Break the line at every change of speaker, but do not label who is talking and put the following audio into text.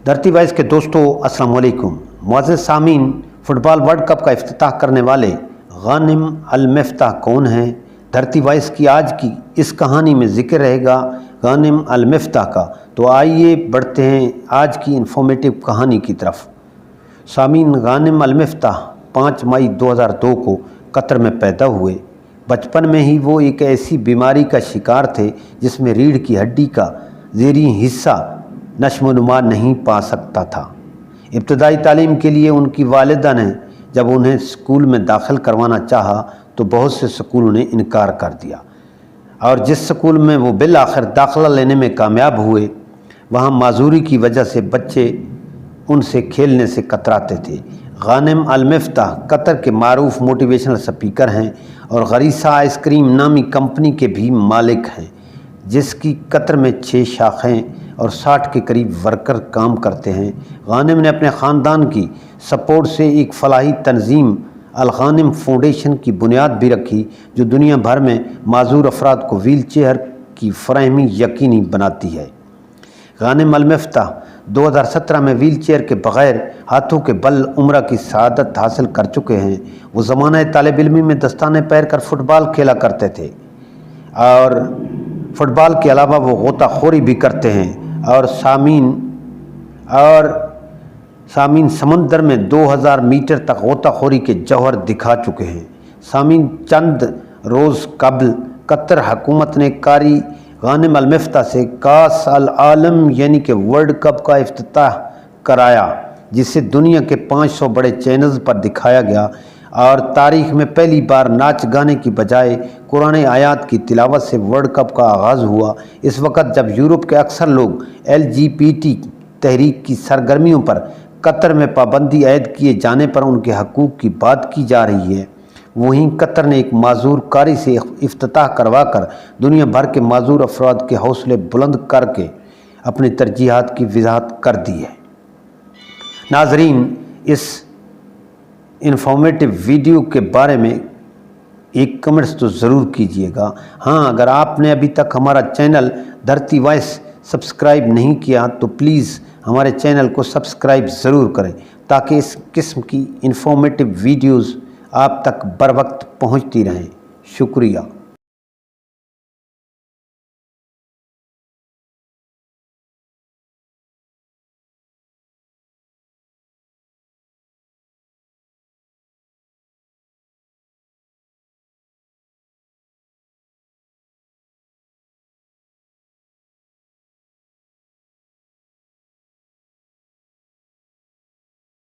धरती वाइस के दोस्तों अस्सलाम वालेकुम। मुअज़्ज़ज़ सामीन, फुटबॉल वर्ल्ड कप का इफ्तिताह करने वाले गानिम अल मिफ्ताह कौन हैं? धरती वाइस की आज की इस कहानी में जिक्र रहेगा गानिम अल मिफ्ताह का। तो आइए बढ़ते हैं आज की इन्फॉर्मेटिव कहानी की तरफ। सामीन, गानिम अल मिफ्ताह 5 मई 2002 को कतर में पैदा हुए। बचपन में ही वो एक ऐसी बीमारी का शिकार थे जिसमें रीढ़ की हड्डी का ज़ेरी हिस्सा नशोनुमा नहीं पा सकता था। इब्तदाई तालीम के लिए उनकी वालिदा ने जब उन्हें स्कूल में दाखिल करवाना चाहा तो बहुत से स्कूलों ने इनकार कर दिया, और जिस स्कूल में वो बिल आखिर दाखिला लेने में कामयाब हुए वहाँ माजूरी की वजह से बच्चे उनसे खेलने से कतराते थे। गानिम अल मिफ्ताह कतर के मारूफ मोटिवेशनल स्पीकर हैं और गरीसा आइसक्रीम नामी कंपनी के भी मालिक हैं, जिसकी कतर में 6 शाखें और 60 के करीब वर्कर काम करते हैं। गानिम ने अपने ख़ानदान की सपोर्ट से एक फलाही तंजीम अल गानिम फाउंडेशन की बुनियाद भी रखी, जो दुनिया भर में माजूर अफराद को व्हील चेयर की फराहमी यकीनी बनाती है। गानिम अल मिफ्ताह 2017 में व्हील चेयर के बग़ैर हाथों के बल उम्रा की सआदत हासिल कर चुके हैं। वो ज़माना तालिब इल्मी में दस्ताने पैर कर फुटबॉल खेला करते थे और फुटबॉल के अलावा वो गोताखोरी भी करते हैं। और सामीन समंदर में 2000 मीटर तक गोताखोरी के जौहर दिखा चुके हैं। सामीन, चंद रोज़ कबल कतर हुकूमत ने कारी गानिम अल मिफ्ताह से कास अल आलम यानी कि वर्ल्ड कप का इफ्तिताह कराया, जिसे दुनिया के 500 बड़े चैनल्स पर दिखाया गया और तारीख़ में पहली बार नाच गाने की बजाय कुरान आयात की तिलावत से वर्ल्ड कप का आगाज़ हुआ। इस वक्त जब यूरोप के अक्सर लोग LGBT तहरीक की सरगर्मियों पर कतर में पाबंदी आयद किए जाने पर उनके हकूक़ की बात की जा रही है, वहीं कतर ने एक माजूर कारी से इफ्तिताह करवा कर दुनिया भर के माजूर अफराद के हौसले बुलंद करके अपनी तरजीहात की वजाहत कर दी है। नाजरीन, इस इन्फॉर्मेटिव वीडियो के बारे में एक कमेंट्स तो ज़रूर कीजिएगा। हाँ, अगर आपने अभी तक हमारा चैनल धरती वाइस सब्सक्राइब नहीं किया तो प्लीज़ हमारे चैनल को सब्सक्राइब ज़रूर करें, ताकि इस किस्म की इन्फॉर्मेटिव वीडियोज़ आप तक बर वक्त पहुँचती रहें। शुक्रिया।